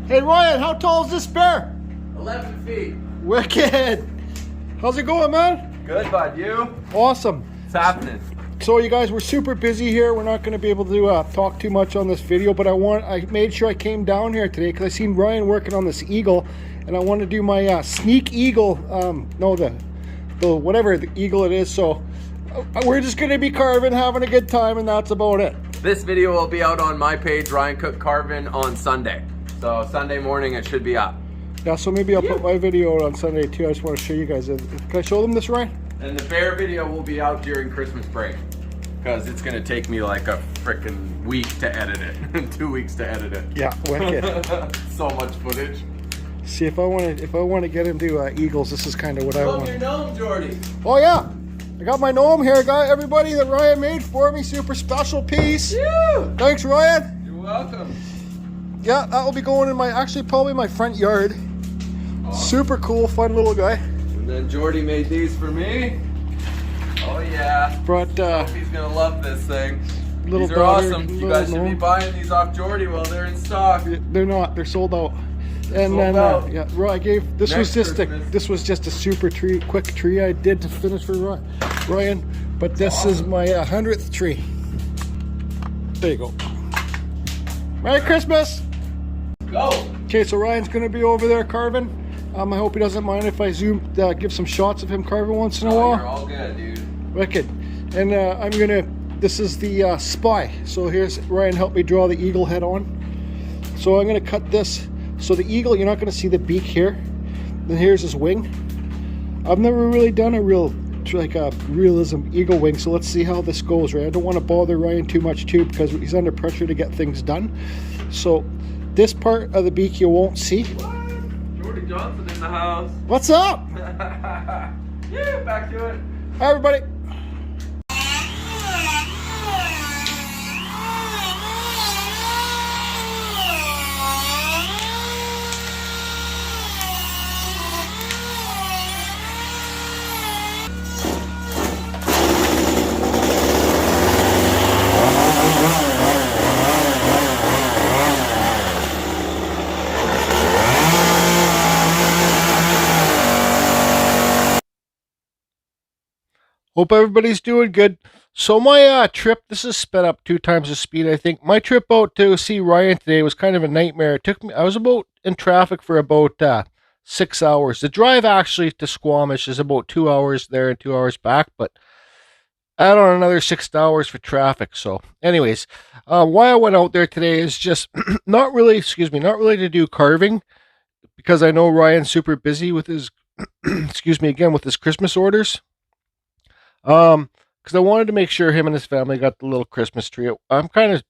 Hey Ryan, how tall is this bear? 11 feet. Wicked. How's it going, man? Good, bud. You? Awesome. What's happening? So you guys, we're super busy here. We're not going to be able to talk too much on this video, but I made sure I came down here today because I seen Ryan working on this eagle, and I want to do my sneak eagle. The whatever the eagle it is. So we're just going to be carving, having a good time, and that's about it. This video will be out on my page, Ryan Cook Carvin, on Sunday. So Sunday morning it should be up. Yeah, so maybe I'll put my video out on Sunday too. I just want to show you guys. Can I show them this, Ryan? And the bear video will be out during Christmas break, because it's gonna take me like a freaking week to edit it. 2 weeks to edit it. Yeah, wicked. So much footage. See, if I want to get into eagles, this is kind of what I want. Love your gnome, Jordy. Oh yeah, I got my gnome here, everybody that Ryan made for me. Super special piece. Yeah. Thanks, Ryan. You're welcome. Yeah, that will be going in probably my front yard. Awesome. Super cool, fun little guy. And then Jordy made these for me. Oh yeah. Brought he's gonna love this thing. These are awesome. You guys should be buying these off Jordy while they're in stock. They're not. They're sold out. And sold then out. yeah, I gave this was just a super quick tree I did to finish for Ryan. But this is my 100th tree. There you go. Merry Christmas. Go. Okay, so Ryan's gonna be over there carving. I hope he doesn't mind if I give some shots of him carving once in a while. You're all good, dude. Wicked. And this is the spy. So here's Ryan helped me draw the eagle head on. So I'm gonna cut this. So the eagle, you're not gonna see the beak here. Then here's his wing. I've never really done a realism eagle wing, so let's see how this goes, right? I don't want to bother Ryan too much too, because he's under pressure to get things done. So this part of the beak you won't see. What? Jordy Johnson in the house. What's up? Yeah, back to it. Hi everybody. Hope everybody's doing good. So my trip, this is sped up 2 times the speed, I think. My trip out to see Ryan today was kind of a nightmare. It took me, I was in traffic for about 6 hours. The drive actually to Squamish is about 2 hours there and 2 hours back, but add on another 6 hours for traffic. So anyways, why I went out there today is just not really to do carving, because I know Ryan's super busy with his, with his Christmas orders. Because I wanted to make sure him and his family got the little Christmas tree. I'm kind of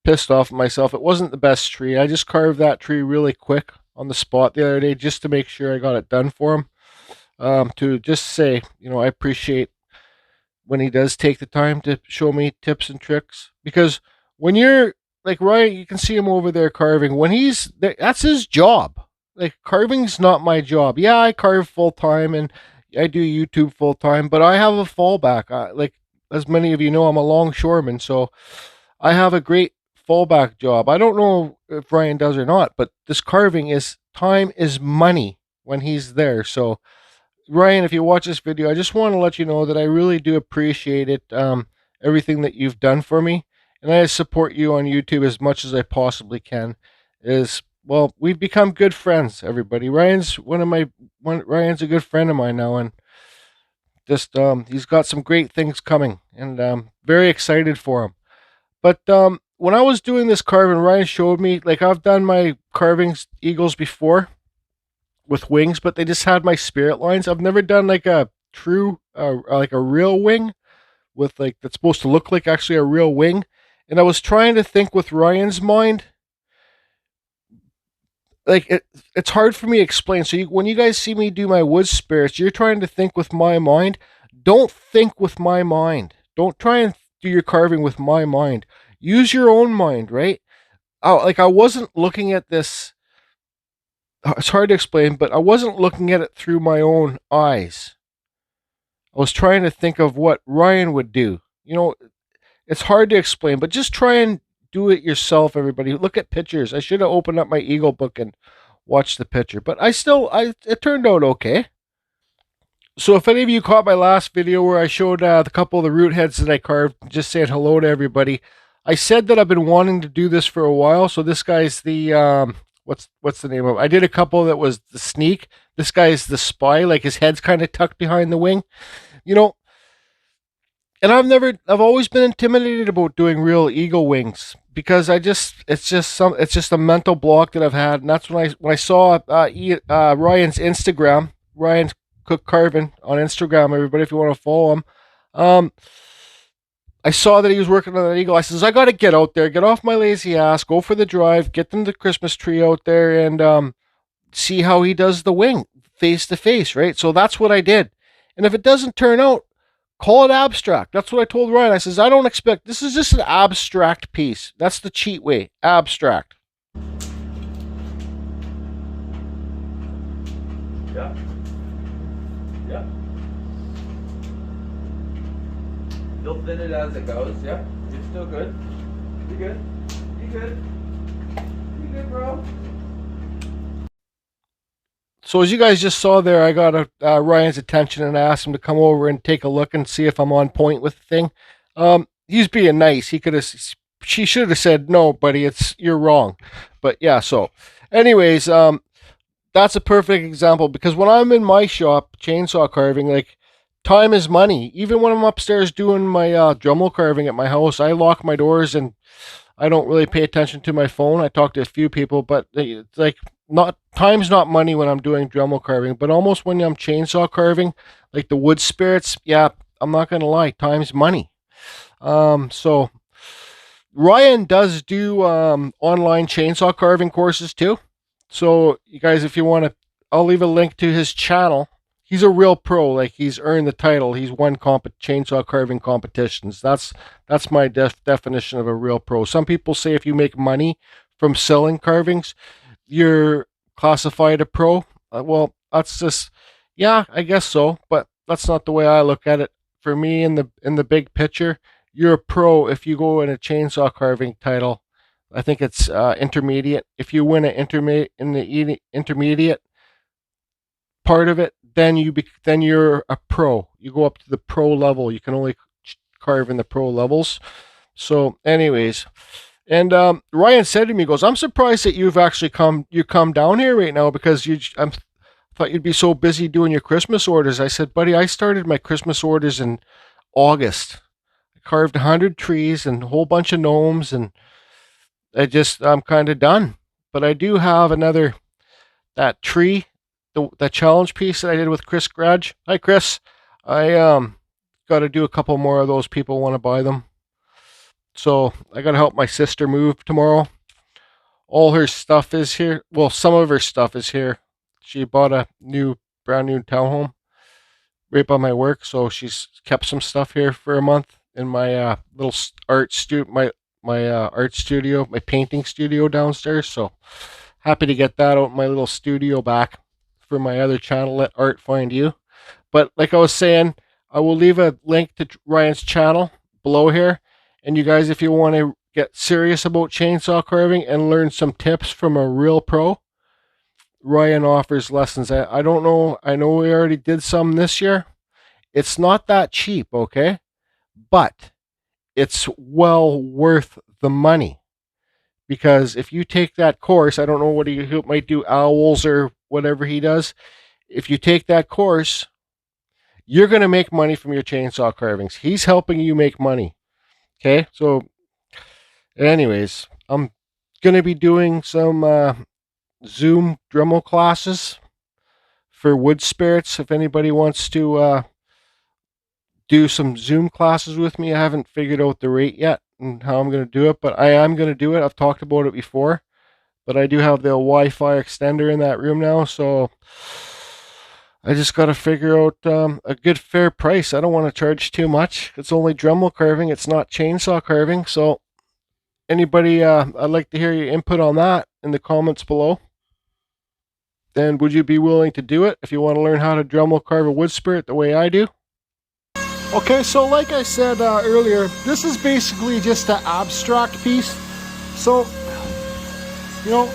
pissed off at myself. It wasn't the best tree. I just carved that tree really quick on the spot the other day just to make sure I got it done for him. To just say, I appreciate when he does take the time to show me tips and tricks. Because when you're like Ryan, you can see him over there carving. When he's there, that's his job. Like, carving's not my job. Yeah, I carve full time and I do YouTube full time, but I have a fallback. Like, as many of you know, I'm a longshoreman, so I have a great fallback job. I don't know if Ryan does or not, but this carving time is money when he's there. So Ryan, if you watch this video, I just want to let you know that I really do appreciate it, everything that you've done for me, and I support you on YouTube as much as I possibly can. Well, we've become good friends, everybody. Ryan's a good friend of mine now, and just he's got some great things coming, and I'm very excited for him. But when I was doing this carving, Ryan showed me, like, I've done my carvings eagles before with wings, but they just had my spirit lines. I've never done like a true like a real wing with, like, that's supposed to look like actually a real wing. And I was trying to think with Ryan's mind. Like, it's hard for me to explain. So when you guys see me do my wood spirits, you're trying to think with my mind. Don't think with my mind. Don't try and do your carving with my mind. Use your own mind, right? I wasn't looking at this. It's hard to explain, but I wasn't looking at it through my own eyes. I was trying to think of what Ryan would do. It's hard to explain, but just try and do it yourself, everybody. Look at pictures. I should have opened up my Eagle book and watched the picture, but it turned out okay. So if any of you caught my last video where I showed the couple of the root heads that I carved, just saying hello to everybody, I said that I've been wanting to do this for a while. So this guy's the what's the name of it? I did a couple that was the sneak. This guy's the spy, like his head's kind of tucked behind the wing, you know. And I've always been intimidated about doing real eagle wings because it's just a mental block that I've had. And that's when I saw Ryan's Instagram, Ryan Cook Carvin on Instagram. Everybody, if you want to follow him, I saw that he was working on an eagle. I says, I got to get out there, get off my lazy ass, go for the drive, get them the Christmas tree out there, and see how he does the wing face to face, right? So that's what I did. And if it doesn't turn out, call it abstract. That's what I told Ryan. I says, I don't expect, this is just an abstract piece. That's the cheat way, abstract. Yeah. Yeah. You'll thin it as it goes, yeah? You're still good? You good? You good? You good, bro? So as you guys just saw there, I got Ryan's attention and asked him to come over and take a look and see if I'm on point with the thing. He's being nice. She should have said, no, buddy, you're wrong. But yeah, so anyways, that's a perfect example because when I'm in my shop, chainsaw carving, like time is money. Even when I'm upstairs doing my Dremel carving at my house, I lock my doors and I don't really pay attention to my phone. I talk to a few people, but it's like time's not money when I'm doing Dremel carving, but almost when I'm chainsaw carving, like the wood spirits, yeah, I'm not gonna lie, time's money. So Ryan does do online chainsaw carving courses too. So you guys, if you want to, I'll leave a link to his channel. He's a real pro. Like he's earned the title. He's won chainsaw carving competitions. That's my definition of a real pro. Some people say if you make money from selling carvings, you're classified a pro. Well, that's just, yeah, I guess so. But that's not the way I look at it. For me, in the big picture, you're a pro if you go in a chainsaw carving title. I think it's intermediate. If you win the intermediate part of it, then you're a pro. You go up to the pro level. You can only carve in the pro levels. So, anyways, and Ryan said to me, he goes, "I'm surprised that you've actually come down here right now because I thought you'd be so busy doing your Christmas orders." I said, "Buddy, I started my Christmas orders in August. I carved 100 trees and a whole bunch of gnomes, and I'm kind of done. But I do have that tree." The challenge piece that I did with Chris Grudge. Hi, Chris. I got to do a couple more of those. People want to buy them. So I got to help my sister move tomorrow. All her stuff is here. Well, some of her stuff is here. She bought a brand new townhome right by my work. So she's kept some stuff here for a month in my little art studio, my art studio, my painting studio downstairs. So happy to get that out in my little studio back for my other channel, Let Art Find You. But like I was saying, I will leave a link to Ryan's channel below here. And you guys, if you want to get serious about chainsaw carving and learn some tips from a real pro, Ryan offers lessons. I don't know. I know we already did some this year. It's not that cheap, okay? But it's well worth the money. Because if you take that course, I don't know what he might do, owls or whatever he does. If you take that course, you're going to make money from your chainsaw carvings. He's helping you make money. Okay? So, anyways, I'm going to be doing some Zoom Dremel classes for wood spirits. If anybody wants to do some Zoom classes with me, I haven't figured out the rate yet and how I'm going to do it, but I am going to do it. I've talked about it before, but I do have the Wi-Fi extender in that room now, so I just got to figure out a good fair price. I don't want to charge too much. It's only Dremel carving. It's not chainsaw carving. So anybody, I'd like to hear your input on that in the comments below. Then would you be willing to do it if you want to learn how to Dremel carve a wood spirit the way I do? Okay, so like I said earlier, this is basically just an abstract piece. So, you know,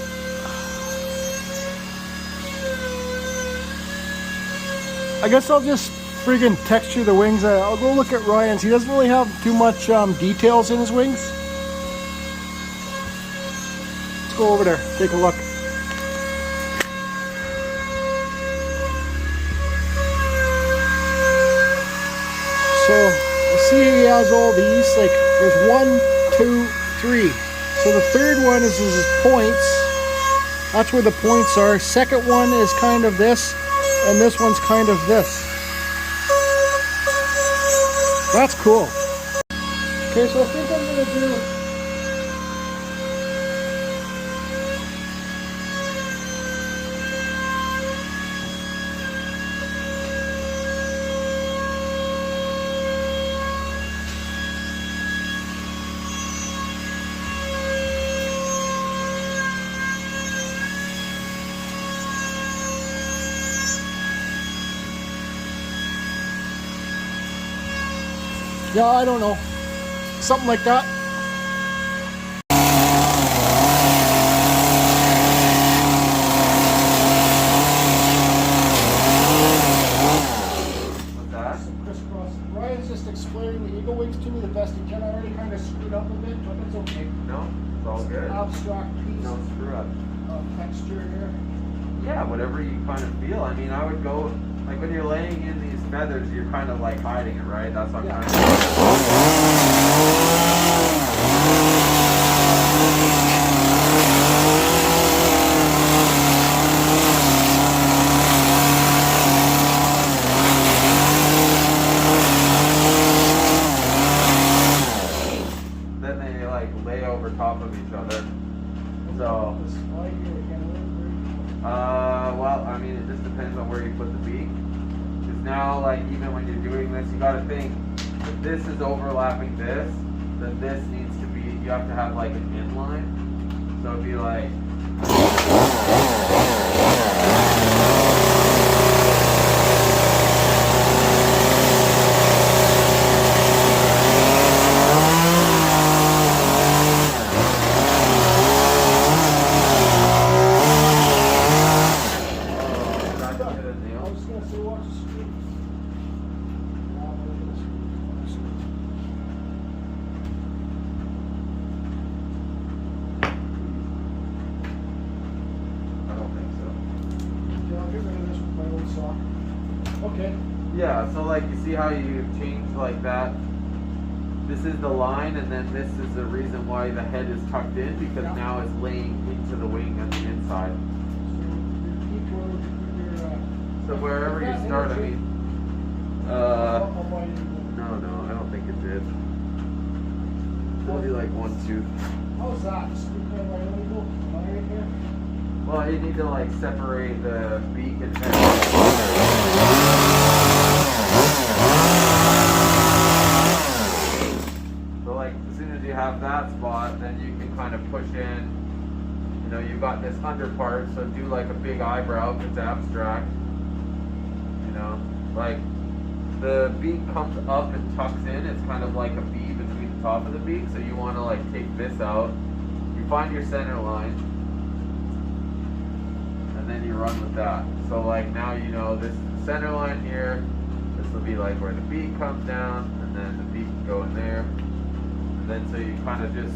I guess I'll just friggin' texture the wings. I'll go look at Ryan's. He doesn't really have too much details in his wings. Let's go over there, take a look. So, you see he has all these, like, there's 1, 2, 3. So the third one is his points. That's where the points are. Second one is kind of this, and this one's kind of this. That's cool. Okay, so I think I'm gonna do... Yeah, I don't know. Something like that. What's that? Some crisscross. Ryan's just explaining the eagle wings to me the best he can. I already kind of screwed up a bit, but it's okay. No, it's all good. Abstract piece No screw up. of texture here. Yeah, whatever you kind of feel. I mean, I would go, like when you're laying in these feathers, you're kind of like hiding it, right? That's what I'm kind Then they like lay over top of each other. So, well, I mean, it just depends on where you put the beak. Because now, like, even when you're doing this, you gotta think, if this is overlapping this, then this needs to be, you have to have like an inline. So it'd be like, Okay. yeah, so like you see how you change like that? This is the line, and then this is the reason why the head is tucked in, because now it's laying into the wing on the inside. So wherever you start, I mean, no, I don't think it did. It'll be like 1, 2. How's that? Right here? Well, you need to like separate the beak and head. So like as soon as you have that spot, then you can kind of push in. You know, you've got this under part, so do like a big eyebrow if it's abstract. You know, like the beak comes up and tucks in. It's kind of like a V between the top of the beak. So you want to like take this out. You find your center line. Then you run with that. So like now you know this is the center line here. This will be like where the beak comes down, and then the beak can go in there. And then so you kind of just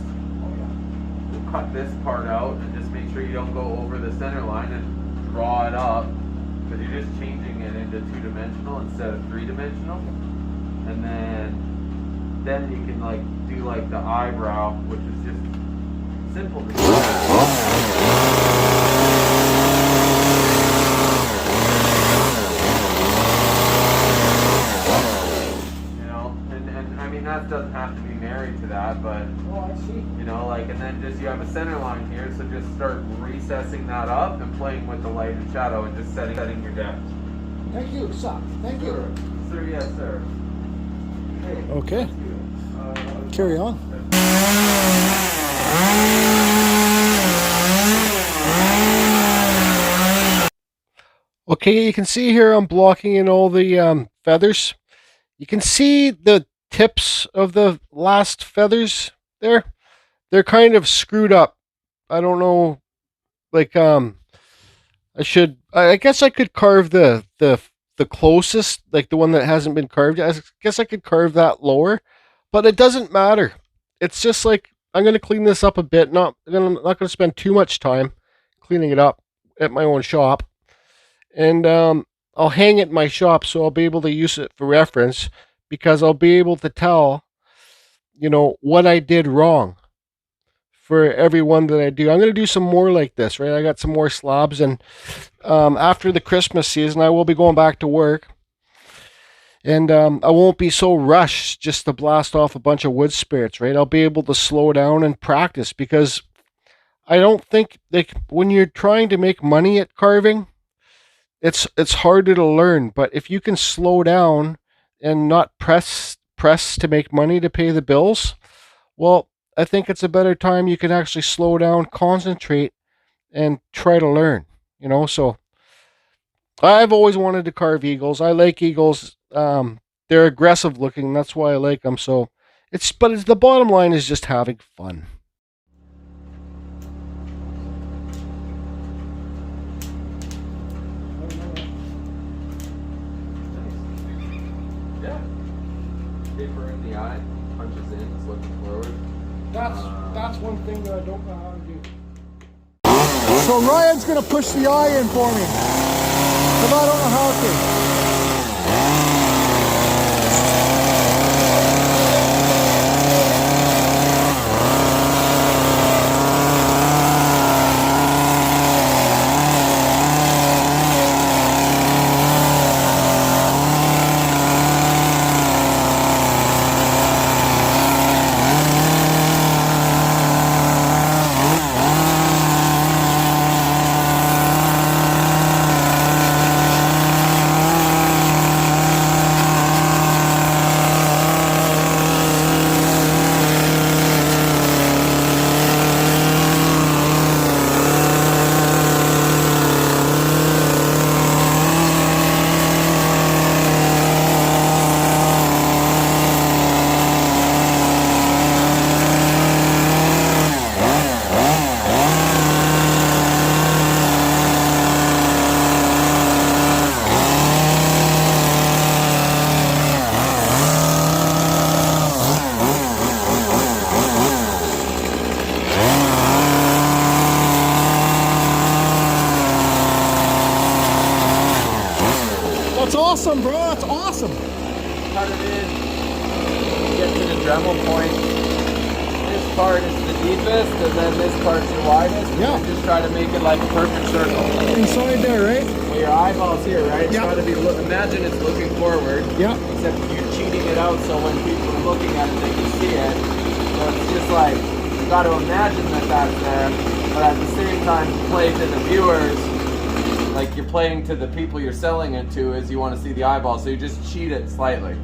cut this part out and just make sure you don't go over the center line and draw it up, because you're just changing it into 2-dimensional instead of 3-dimensional. And then you can like do like the eyebrow, which is just simple to do. That doesn't have to be married to that, but you know, like, and then just you have a center line here, so just start recessing that up and playing with the light and shadow and just setting your depth. Thank you, sir. Thank you. Sir, yes, sir. Okay. Carry on. Okay, you can see here I'm blocking in all the feathers. You can see the tips of the last feathers there. they're kind of screwed up. I don't know, like I guess I could carve the closest, like the one that hasn't been carved yet. I guess I could carve that lower, but it doesn't matter. It's just like I'm gonna clean this up a bit. Not gonna spend too much time cleaning it up at my own shop, and I'll hang it in my shop so I'll be able to use it for reference because I'll be able to tell, what I did wrong for every one that I do. I'm going to do some more like this, right? I got some more slabs, and after the Christmas season, I will be going back to work, and I won't be so rushed just to blast off a bunch of wood spirits, right? I'll be able to slow down and practice because I don't think, like, when you're trying to make money at carving, it's harder to learn. But if you can slow down and not press to make money to pay the bills, well, I think it's a better time you can actually slow down, concentrate, and try to learn. So I've always wanted to carve eagles. I like eagles. They're aggressive looking. That's why I like them. So but the bottom line is just having fun. Yeah. Paper in the eye, punches in, it's looking forward. That's one thing that I don't know how to do. So Ryan's gonna push the eye in for me, because I don't know how to. That's awesome, bro. That's awesome. Cut it in, get to the Dremel point. This part is the deepest, and then this part's the widest. Yeah. And just try to make it like a perfect circle. Inside there, right? Well, your eyeball's here, right? It's Yeah. got to be. Imagine it's looking forward. Yeah. Except you're cheating it out, so when people are looking at it, they can see it. So it's just like you got to imagine that that's there, but at the same time, play to the viewers. Like you're playing to the people you're selling it to, is you want to see the eyeball, so you just cheat it slightly.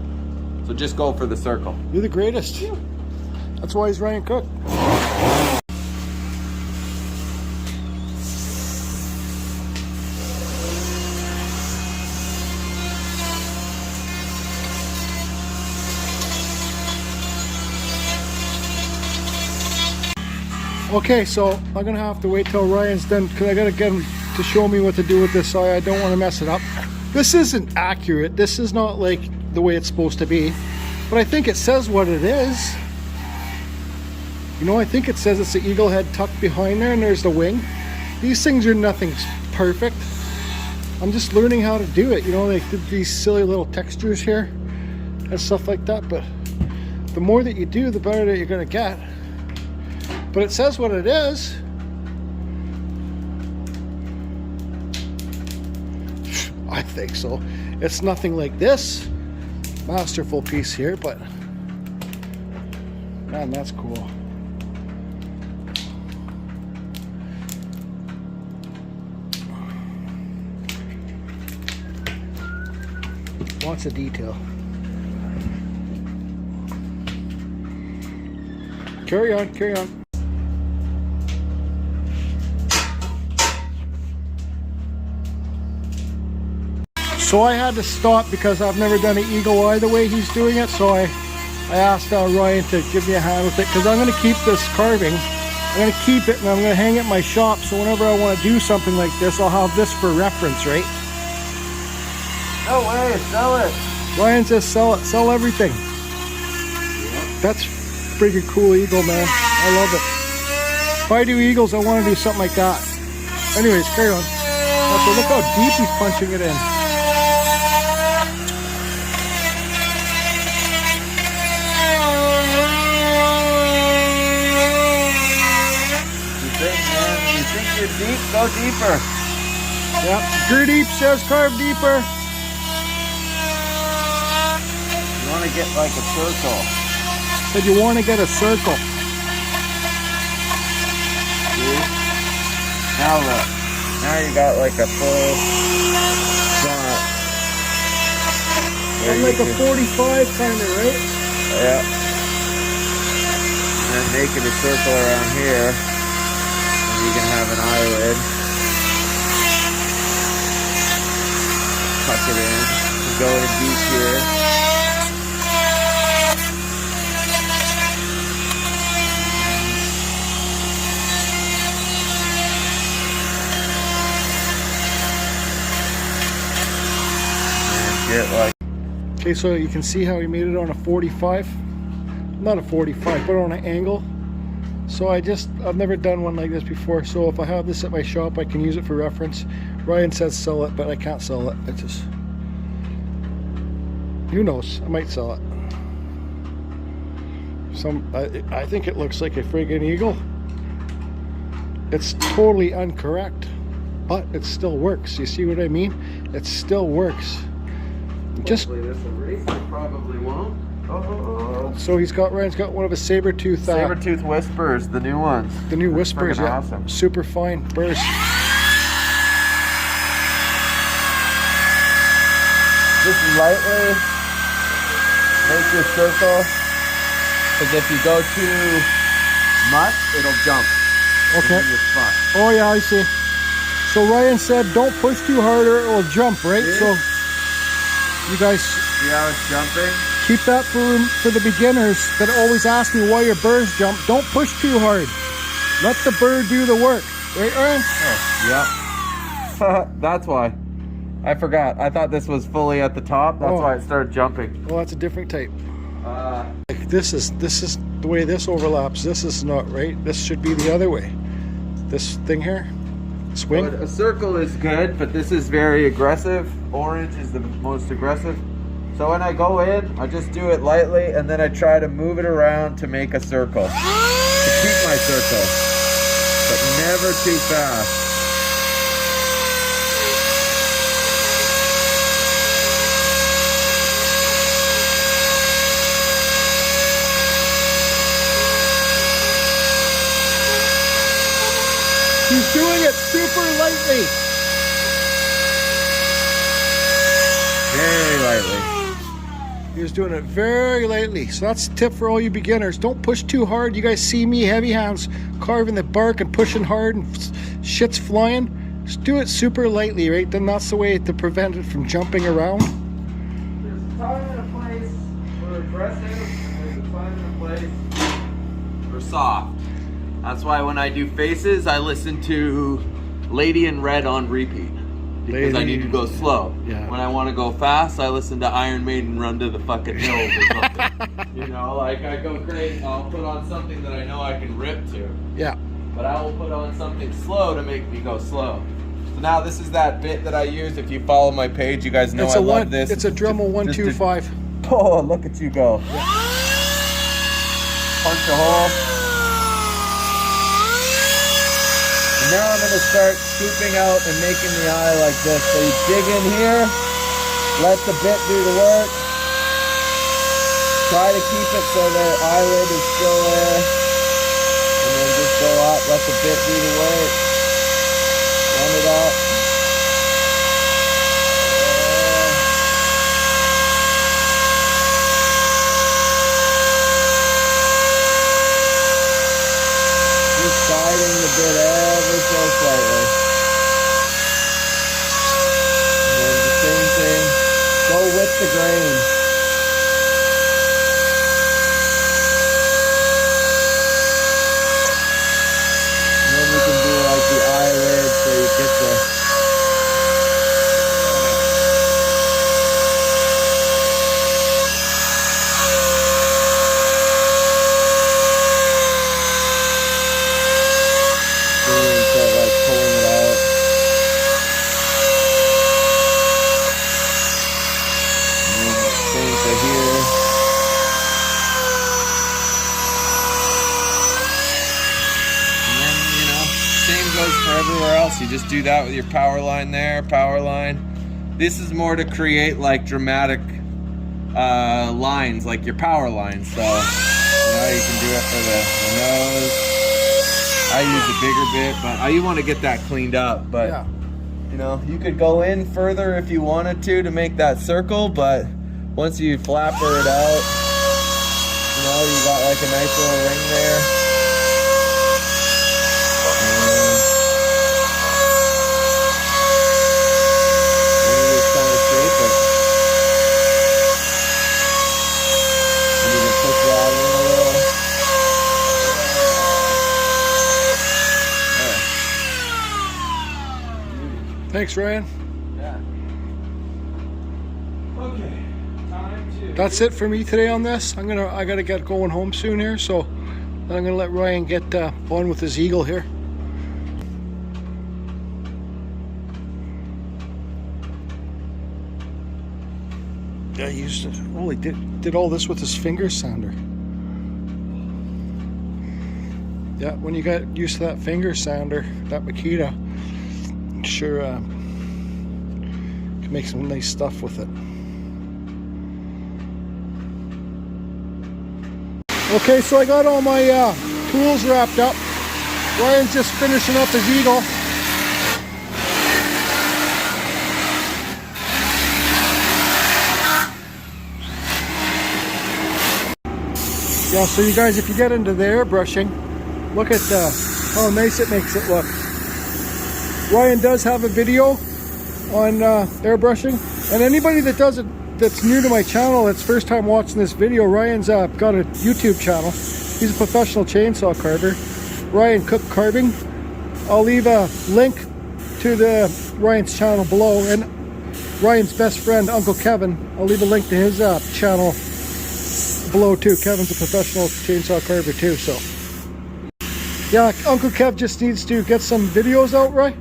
So just go for the circle. You're the greatest. That's why he's Ryan Cook. Okay, so I'm gonna have to wait till Ryan's done because I gotta get him to show me what to do with this eye. I don't want to mess it up. This isn't accurate. This is not like the way it's supposed to be, but I think it says what it is. I think it says it's the eagle head tucked behind there, and there's the wing. These things are nothing perfect. I'm just learning how to do it. They did these silly little textures here and stuff like that, but the more that you do, the better that you're gonna get. But it says what it is. I think so. It's nothing like this masterful piece here, but man, that's cool. Lots of detail. Carry on, carry on. So I had to stop because I've never done an eagle eye the way he's doing it, so I I asked Ryan to give me a hand with it because I'm going to keep this carving. I'm going to keep it and I'm going to hang it in my shop. So whenever I want to do something like this, I'll have this for reference, right? No way, sell it. Ryan says sell it, sell everything. That's freaking cool eagle, man. I love it. If I do eagles, I want to do something like that. Anyways, carry on. So look how deep he's punching it in. You think you're deep? Go deeper. Yep, you're deep, says carve deeper. You want to get like a circle. Said you want to get a circle. See? Now look. Now you got like a full shot. And like a 45 kind of, right? Yeah. And then making a circle around here. And you can have an eyelid. Tuck it in. Go in deep here. Like, okay, so you can see how he made it on a 45. Not a 45, but on an angle. So I've never done one like this before. So if I have this at my shop, I can use it for reference. Ryan says sell it, but I can't sell it. It's just, who knows? I might sell it. I think it looks like a friggin' eagle. It's totally incorrect, but it still works. You see what I mean? It still works. Just hopefully this eraser probably won't. Oh. So Ryan's got one of his saber-tooth Whispers, the new ones. The new Whispers, yeah. Awesome. Super fine burs. Just lightly make your circle, because if you go too much, it'll jump. Okay. Oh yeah, I see. So Ryan said don't push too hard or it will jump, right? Yeah. So you guys see how it's jumping? Keep that for the beginners that always ask me why your burrs jump. Don't push too hard. Let the burr do the work. Right, Ryan? Oh, yeah. That's why. I forgot. I thought this was fully at the top. That's why it started jumping. Well, that's a different type. Like this is the way this overlaps. This is not right. This should be the other way. This thing here. Swing. Well, a circle is good, but this is very aggressive. Orange is the most aggressive. So when I go in, I just do it lightly, and then I try to move it around to make a circle. To keep my circle, but never too fast. He's doing it super lightly. Very lightly. He was doing it very lightly. So that's a tip for all you beginners. Don't push too hard. You guys see me, heavy hands, carving the bark and pushing hard and shit's flying. Just do it super lightly, right? Then that's the way to prevent it from jumping around. There's a time and a place for aggressive, and there's a time and a place for soft. That's why when I do faces, I listen to Lady in Red on repeat. Because I need to go slow. Yeah. When I want to go fast, I listen to Iron Maiden Run to the Fucking Hills or something. You know, like I go crazy. I'll put on something that I know I can rip to. Yeah. But I will put on something slow to make me go slow. So now this is that bit that I use. If you follow my page, you guys know I love this. It's a Dremel 125. Oh, look at you go. Yeah. Punch a hole. Now I'm going to start scooping out and making the eye like this. So you dig in here, let the bit do the work. Try to keep it so the eyelid is still there. And then just go up, let the bit do the work. Run it up. Just guiding the bit ever so slightly. And then the same thing, go with the grain. there. For everywhere else, you just do that with your power line there, power line. This is more to create like dramatic lines, like your power line. So you can do it for the nose. I use a bigger bit, but you want to get that cleaned up. But Yeah. you know, you could go in further if you wanted to make that circle. But once you flapper it out, you know, you got like a nice little ring there. Thanks, Ryan. Yeah. Okay. Time to. That's it for me today on this. I gotta get going home soon here, so I'm gonna let Ryan get on with his eagle here. Yeah, he used to, holy did all this with his finger sander. Yeah, when you got used to that finger sander, that Makita, sure can make some nice stuff with it. Okay, so I got all my tools wrapped up. Ryan's just finishing up his eagle. Yeah, so you guys, if you get into the airbrushing, look at how nice it makes it look. Ryan does have a video on airbrushing, and anybody that does it that's new to my channel, that's first time watching this video, Ryan's got a YouTube channel. He's a professional chainsaw carver, Ryan Cook Carving. I'll leave a link to Ryan's channel below, and Ryan's best friend, Uncle Kevin, I'll leave a link to his channel below too. Kevin's a professional chainsaw carver too, so yeah, Uncle Kev just needs to get some videos out, right?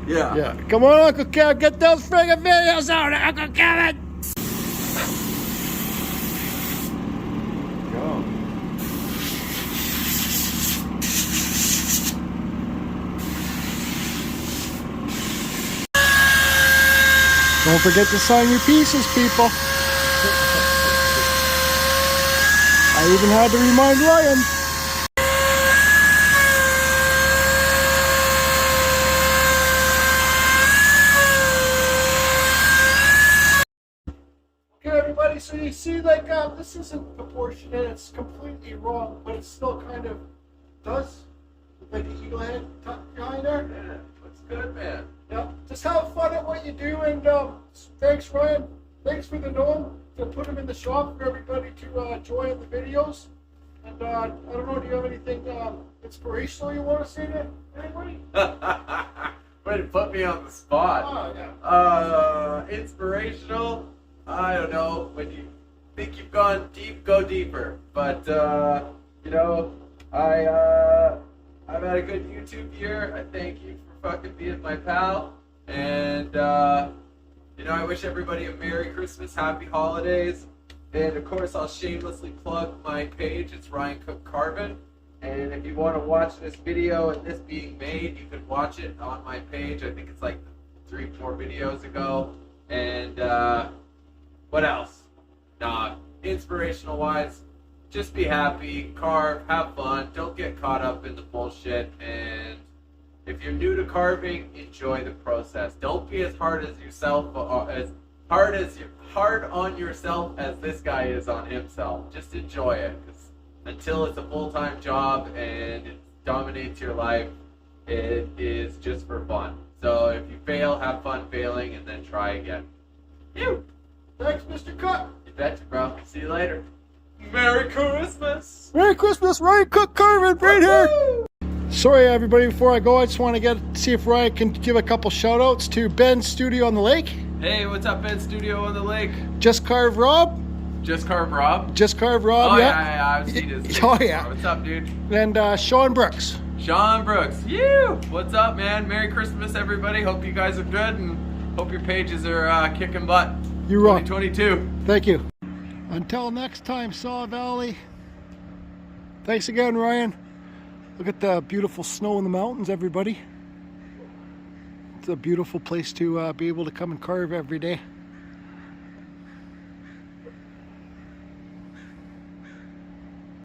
Yeah. Yeah. Come on, Uncle Kev, get those friggin' videos out, Uncle Kevin! Go. Don't forget to sign your pieces, people. I even had to remind Ryan. Okay, everybody, so you see, like, this isn't proportionate, it's completely wrong, but it still kind of does. Like the eagle head tucked behind there. Yeah, looks good, man. Yeah, just have fun at what you do, and thanks, Ryan. Thanks for the gnome to put them in the shop for everybody to enjoy in the videos. And I don't know, do you have anything inspirational you want to say to anybody? Way to put me on the spot. Oh, yeah. Inspirational. I don't know. When you think you've gone deep, go deeper. But you know, I've had a good YouTube year. I thank you for fucking being my pal. And you know, I wish everybody a Merry Christmas, Happy Holidays. And of course, I'll shamelessly plug my page. It's Ryan Cook Carvin. And if you want to watch this video and this being made, you can watch it on my page. I think it's like 3-4 videos ago. And what else? Inspirational wise, just be happy, carve, have fun, don't get caught up in the bullshit. And if you're new to carving, enjoy the process. Don't be as hard as yourself, hard on yourself as this guy is on himself. Just enjoy it, because until it's a full-time job and it dominates your life, it is just for fun. So if you fail, have fun failing, and then try again. You. Thanks, Mr. Cook. You betcha, bro. See you later. Merry Christmas. Merry Christmas, Ryan Cook Carvin, right here. Sorry everybody, before I go, I just want to see if Ryan can give a couple shout outs to Ben's Studio on the Lake. Hey, what's up, Ben Studio on the Lake? Just Carve Rob. Just Carve Rob? Just Carve Rob, oh, yeah. I've seen his Oh, yeah. What's up, dude? And Sean Brooks. Sean Brooks. You. What's up, man? Merry Christmas, everybody. Hope you guys are good and hope your pages are kicking butt. You rock. 2022. Thank you. Until next time, Saw Valley. Thanks again, Ryan. Look at the beautiful snow in the mountains, everybody. It's a beautiful place to be able to come and carve every day.